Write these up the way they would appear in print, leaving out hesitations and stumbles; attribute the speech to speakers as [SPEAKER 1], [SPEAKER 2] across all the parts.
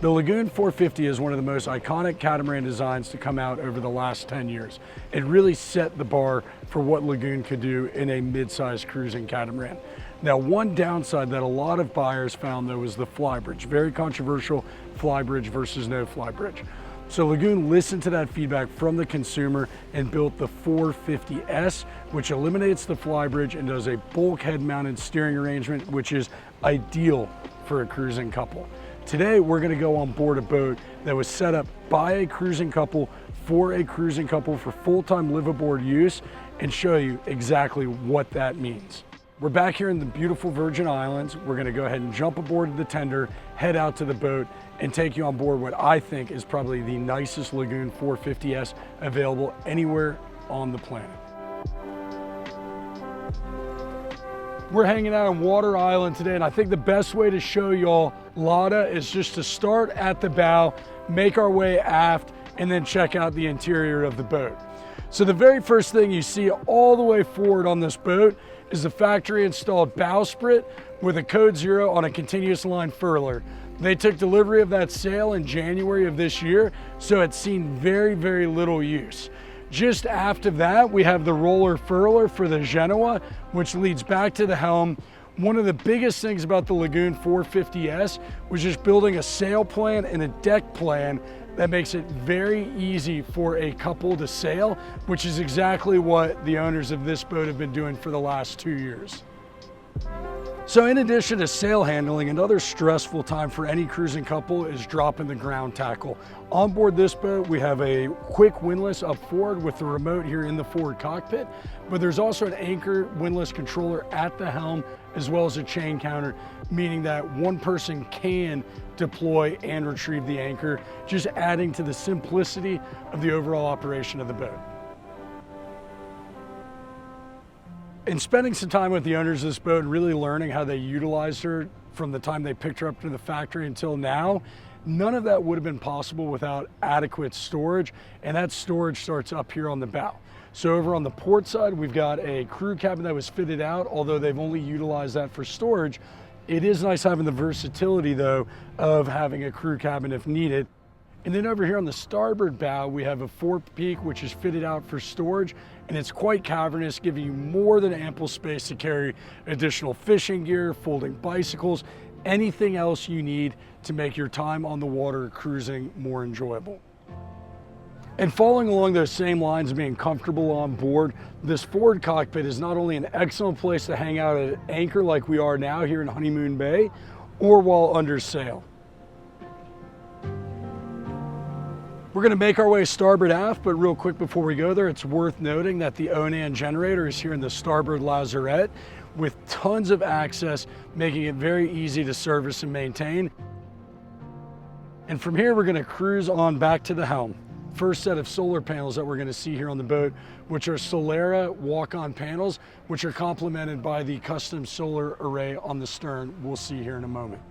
[SPEAKER 1] The Lagoon 450 is one of the most iconic catamaran designs to come out over the last 10 years. It really set the bar for what Lagoon could do in a mid-sized cruising catamaran. Now, one downside that a lot of buyers found though was the flybridge. Very controversial, flybridge versus no flybridge. So Lagoon listened to that feedback from the consumer and built the 450S, which eliminates the flybridge and does a bulkhead mounted steering arrangement, which is ideal for a cruising couple. Today, we're gonna go on board a boat that was set up by a cruising couple for a cruising couple for full-time live-aboard use and show you exactly what that means. We're back here in the beautiful Virgin Islands. We're gonna go ahead and jump aboard the tender, head out to the boat, and take you on board what I think is probably the nicest Lagoon 450S available anywhere on the planet. We're hanging out on Water Island today, and I think the best way to show y'all LADA is just to start at the bow, make our way aft, and then check out the interior of the boat. So the very first thing you see all the way forward on this boat is the factory installed bowsprit with a code 0 on a continuous line furler. They took delivery of that sail in January of this year, so it's seen very, very little use. Just aft of that, we have the roller furler for the Genoa, which leads back to the helm. One of the biggest things about the Lagoon 450S was just building a sail plan and a deck plan that makes it very easy for a couple to sail, which is exactly what the owners of this boat have been doing for the last 2 years. So in addition to sail handling, another stressful time for any cruising couple is dropping the ground tackle. On board this boat, we have a quick windlass up forward with the remote here in the forward cockpit, but there's also an anchor windlass controller at the helm, as well as a chain counter, meaning that one person can deploy and retrieve the anchor, just adding to the simplicity of the overall operation of the boat. In spending some time with the owners of this boat and really learning how they utilized her from the time they picked her up to the factory until now, none of that would have been possible without adequate storage, and that storage starts up here on the bow. So over on the port side, we've got a crew cabin that was fitted out, although they've only utilized that for storage. It is nice having the versatility though of having a crew cabin if needed. And then over here on the starboard bow, we have a forepeak, which is fitted out for storage, and it's quite cavernous, giving you more than ample space to carry additional fishing gear, folding bicycles, anything else you need to make your time on the water cruising more enjoyable. And following along those same lines of being comfortable on board, this forward cockpit is not only an excellent place to hang out at anchor like we are now here in Honeymoon Bay, or while under sail. We're gonna make our way starboard aft, but real quick before we go there, it's worth noting that the Onan generator is here in the starboard lazarette with tons of access, making it very easy to service and maintain. And from here, we're gonna cruise on back to the helm. First set of solar panels that we're gonna see here on the boat, which are Solera walk-on panels, which are complemented by the custom solar array on the stern we'll see here in a moment.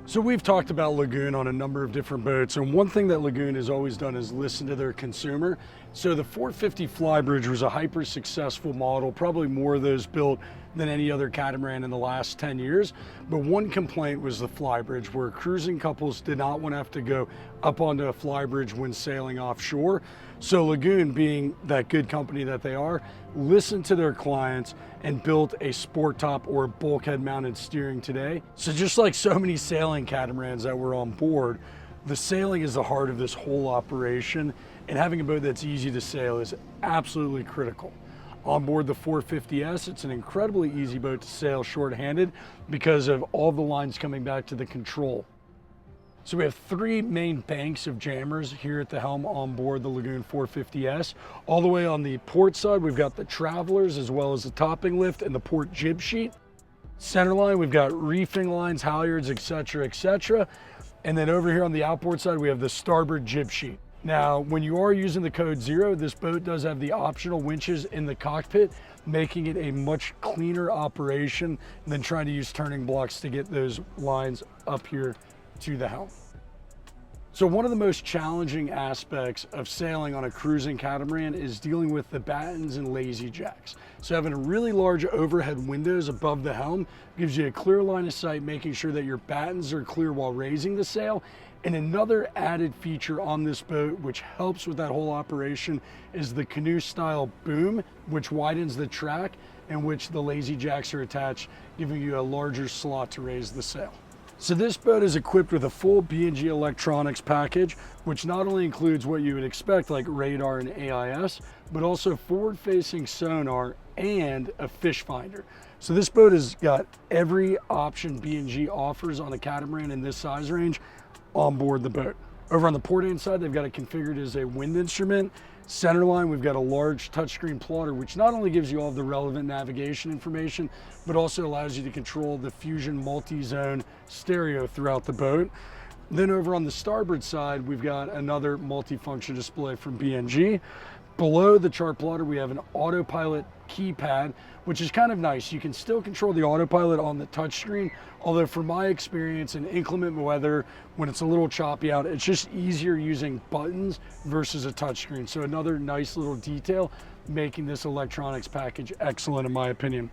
[SPEAKER 1] So we've talked about Lagoon on a number of different boats, and one thing that Lagoon has always done is listen to their consumer. So the 450 Flybridge was a hyper successful model, probably more of those built than any other catamaran in the last 10 years. But one complaint was the flybridge, where cruising couples did not want to have to go up onto a flybridge when sailing offshore. So Lagoon, being that good company that they are, listened to their clients and built a sport top or bulkhead mounted steering today. So just like so many sailing catamarans that were on board, the sailing is the heart of this whole operation, and having a boat that's easy to sail is absolutely critical. On board the 450S, it's an incredibly easy boat to sail short-handed because of all the lines coming back to the control. So we have 3 main banks of jammers here at the helm on board the Lagoon 450S. All the way on the port side, we've got the travelers as well as the topping lift and the port jib sheet. Centerline, we've got reefing lines, halyards, etc., etc. And then over here on the outboard side, we have the starboard jib sheet. Now, when you are using the code 0, this boat does have the optional winches in the cockpit, making it a much cleaner operation than trying to use turning blocks to get those lines up here to the helm. So one of the most challenging aspects of sailing on a cruising catamaran is dealing with the battens and lazy jacks. So having a really large overhead windows above the helm gives you a clear line of sight, making sure that your battens are clear while raising the sail. And another added feature on this boat, which helps with that whole operation, is the canoe style boom, which widens the track in which the lazy jacks are attached, giving you a larger slot to raise the sail. So this boat is equipped with a full B&G electronics package, which not only includes what you would expect like radar and AIS, but also forward-facing sonar and a fish finder. So this boat has got every option B&G offers on a catamaran in this size range on board the boat. Over on the port end side, they've got it configured as a wind instrument. Centerline, we've got a large touchscreen plotter, which not only gives you all the relevant navigation information, but also allows you to control the Fusion multi-zone stereo throughout the boat. Then over on the starboard side, we've got another multi-function display from B&G. Below the chart plotter, we have an autopilot keypad, which is kind of nice. You can still control the autopilot on the touchscreen, although from my experience in inclement weather, when it's a little choppy out, it's just easier using buttons versus a touchscreen. So another nice little detail, making this electronics package excellent in my opinion.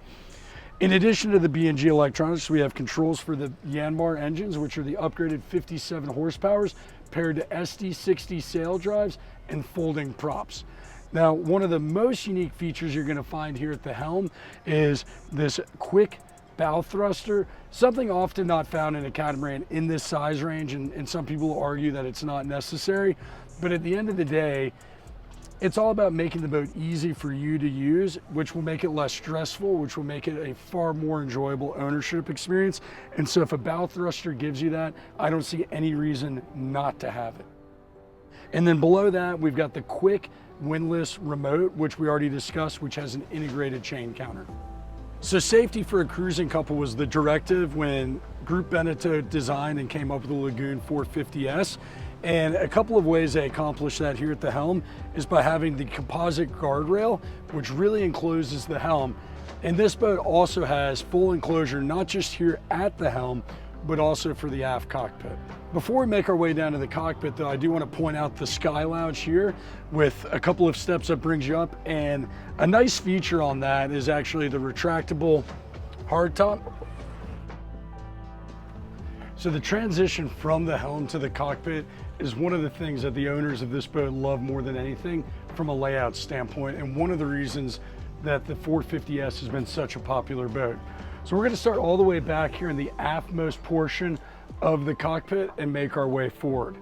[SPEAKER 1] In addition to the B&G electronics, we have controls for the Yanmar engines, which are the upgraded 57 horsepowers, paired to SD60 sail drives and folding props. Now, one of the most unique features you're going to find here at the helm is this quick bow thruster, something often not found in a catamaran in this size range, and some people argue that it's not necessary. But at the end of the day, it's all about making the boat easy for you to use, which will make it less stressful, which will make it a far more enjoyable ownership experience. And so if a bow thruster gives you that, I don't see any reason not to have it. And then below that, we've got the quick windlass remote, which we already discussed, which has an integrated chain counter. So safety for a cruising couple was the directive when Group Beneteau designed and came up with the Lagoon 450S. And a couple of ways they accomplish that here at the helm is by having the composite guardrail, which really encloses the helm. And this boat also has full enclosure, not just here at the helm, but also for the aft cockpit. Before we make our way down to the cockpit though, I do want to point out the Sky Lounge here with a couple of steps that brings you up, and a nice feature on that is actually the retractable hardtop. So the transition from the helm to the cockpit is one of the things that the owners of this boat love more than anything from a layout standpoint, and one of the reasons that the 450S has been such a popular boat. So we're going to start all the way back here in the aftmost portion of the cockpit and make our way forward.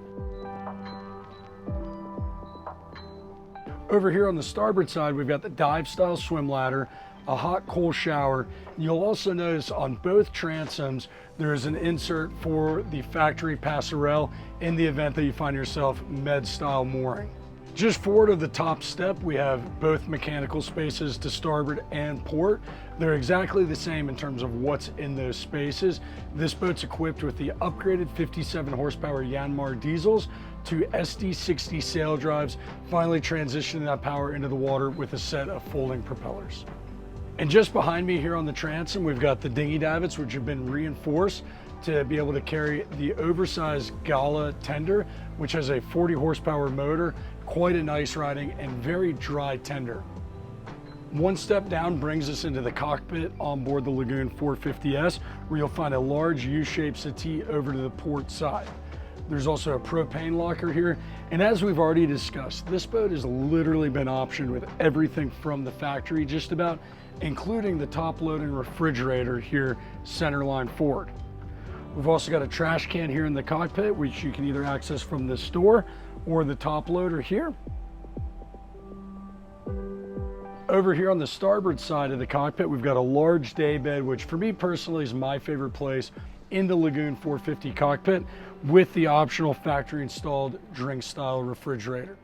[SPEAKER 1] Over here on the starboard side, we've got the dive style swim ladder, a hot cold shower. You'll also notice on both transoms, there's an insert for the factory passerelle in the event that you find yourself med style mooring. Just forward of the top step, we have both mechanical spaces to starboard and port. They're exactly the same in terms of what's in those spaces. This boat's equipped with the upgraded 57 horsepower Yanmar diesels to SD60 sail drives, finally transitioning that power into the water with a set of folding propellers. And just behind me here on the transom, we've got the dinghy davits, which have been reinforced to be able to carry the oversized Gala tender, which has a 40 horsepower motor, quite a nice riding and very dry tender. One step down brings us into the cockpit on board the Lagoon 450S, where you'll find a large U-shaped settee over to the port side. There's also a propane locker here, and as we've already discussed, this boat has literally been optioned with everything from the factory just about, including the top-loading refrigerator here centerline forward. We've also got a trash can here in the cockpit, which you can either access from this door or the top loader here. Over here on the starboard side of the cockpit, we've got a large day bed, which for me personally is my favorite place in the Lagoon 450 cockpit, with the optional factory installed drink style refrigerator.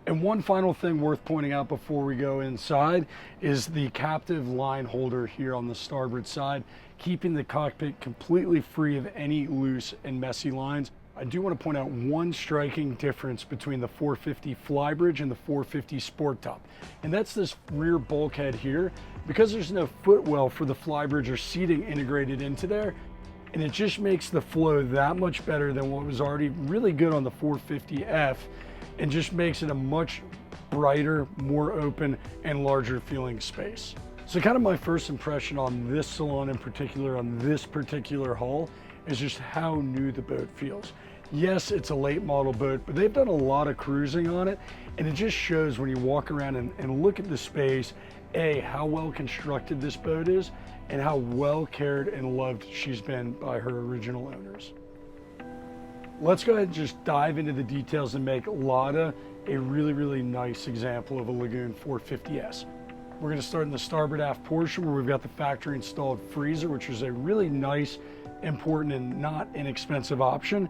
[SPEAKER 1] And one final thing worth pointing out before we go inside is the captive line holder here on the starboard side, keeping the cockpit completely free of any loose and messy lines. I do want to point out one striking difference between the 450 Flybridge and the 450 Sport Top, and that's this rear bulkhead here. Because there's no footwell for the Flybridge or seating integrated into there, and it just makes the flow that much better than what was already really good on the 450F, and just makes it a much brighter, more open, and larger feeling space. So kind of my first impression on this salon in particular, on this particular hull, is just how new the boat feels. Yes, it's a late model boat, but they've done a lot of cruising on it, and it just shows when you walk around and look at the space, A, how well constructed this boat is, and how well cared and loved she's been by her original owners. Let's go ahead and just dive into the details and make LADA a really, really nice example of a Lagoon 450S. We're going to start in the starboard aft portion where we've got the factory installed freezer, which is a really nice, important, and not inexpensive option.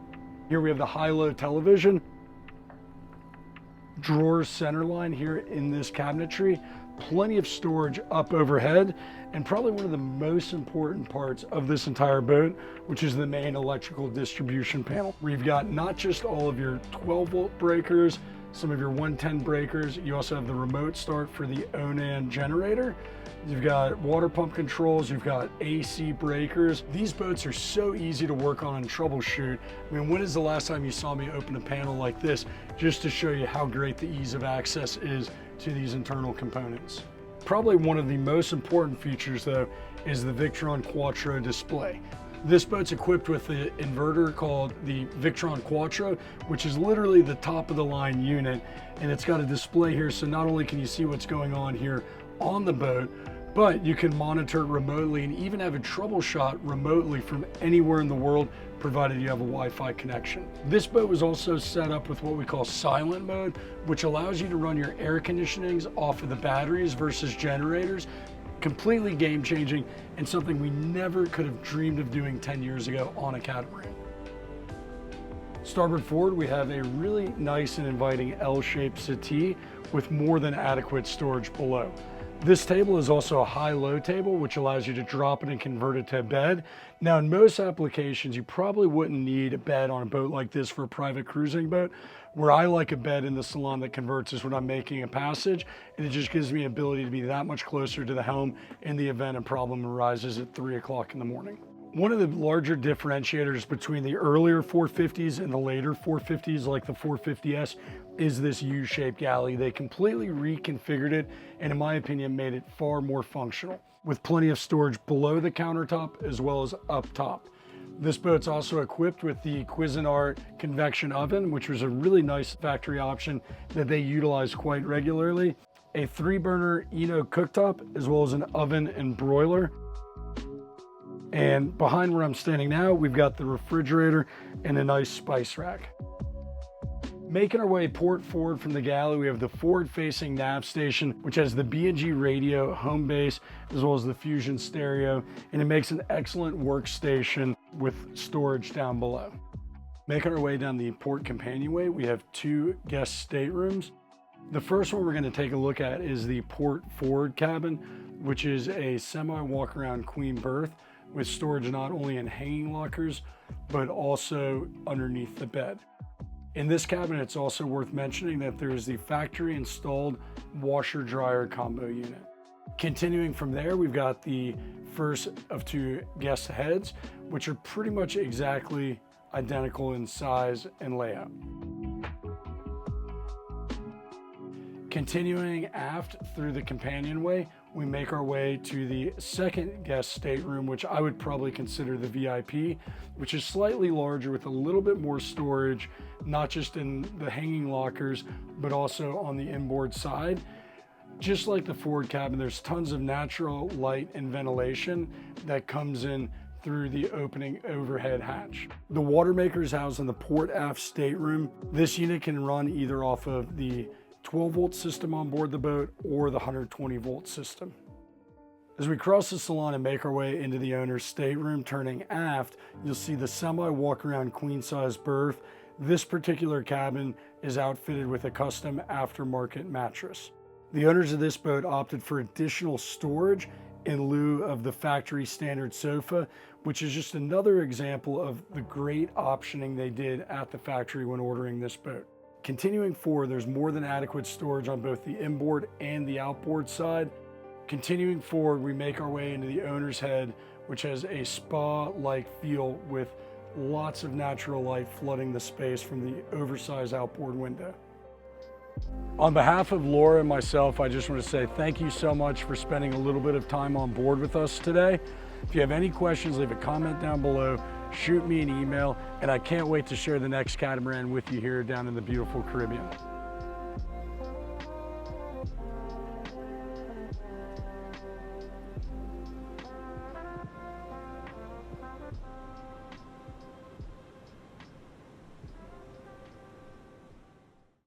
[SPEAKER 1] Here we have the high-low television, drawer center line here in this cabinetry, plenty of storage up overhead, and probably one of the most important parts of this entire boat, which is the main electrical distribution panel, where you've got not just all of your 12-volt breakers, some of your 110 breakers, you also have the remote start for the Onan generator. You've got water pump controls, you've got AC breakers. These boats are so easy to work on and troubleshoot. I mean, when is the last time you saw me open a panel like this, just to show you how great the ease of access is to these internal components. Probably one of the most important features though is the Victron Quattro display. This boat's equipped with the inverter called the Victron Quattro, which is literally the top of the line unit, and it's got a display here, so not only can you see what's going on here on the boat, but you can monitor it remotely and even have a troubleshoot remotely from anywhere in the world, provided you have a Wi-Fi connection. This boat was also set up with what we call silent mode, which allows you to run your air conditionings off of the batteries versus generators. Completely game-changing, and something we never could have dreamed of doing 10 years ago on a catamaran. Starboard forward, we have a really nice and inviting L-shaped settee with more than adequate storage below. This table is also a high-low table, which allows you to drop it and convert it to a bed. Now, in most applications, you probably wouldn't need a bed on a boat like this for a private cruising boat. Where I like a bed in the salon that converts is when I'm making a passage, and it just gives me ability to be that much closer to the helm in the event a problem arises at 3 o'clock in the morning. One of the larger differentiators between the earlier 450s and the later 450s, like the 450S, is this U-shaped galley. They completely reconfigured it, and in my opinion, made it far more functional, with plenty of storage below the countertop as well as up top. This boat's also equipped with the Cuisinart convection oven, which was a really nice factory option that they utilize quite regularly. A 3-burner Eno cooktop, as well as an oven and broiler. And behind where I'm standing now, we've got the refrigerator and a nice spice rack. Making our way port forward from the galley, we have the forward-facing nav station, which has the B&G radio, home base, as well as the Fusion stereo, and it makes an excellent workstation with storage down below. Making our way down the port companionway, we have 2 guest staterooms. The first one we're going to take a look at is the port forward cabin, which is a semi-walk-around queen berth with storage not only in hanging lockers, but also underneath the bed. In this cabin, it's also worth mentioning that there is the factory installed washer dryer combo unit. Continuing from there, we've got the first of 2 guest heads, which are pretty much exactly identical in size and layout. Continuing aft through the companionway, we make our way to the second guest stateroom, which I would probably consider the VIP, which is slightly larger with a little bit more storage, not just in the hanging lockers, but also on the inboard side. Just like the forward cabin, there's tons of natural light and ventilation that comes in through the opening overhead hatch. The water maker is housed in the port aft stateroom. This unit can run either off of the 12-volt system on board the boat or the 120-volt system. As we cross the salon and make our way into the owner's stateroom, turning aft, you'll see the semi-walk-around queen-size berth. This particular cabin is outfitted with a custom aftermarket mattress. The owners of this boat opted for additional storage in lieu of the factory standard sofa, which is just another example of the great optioning they did at the factory when ordering this boat. Continuing forward, there's more than adequate storage on both the inboard and the outboard side. Continuing forward, we make our way into the owner's head, which has a spa-like feel with lots of natural light flooding the space from the oversized outboard window. On behalf of Laura and myself, I just want to say thank you so much for spending a little bit of time on board with us today. If you have any questions, leave a comment down below, shoot me an email, and I can't wait to share the next catamaran with you here down in the beautiful Caribbean.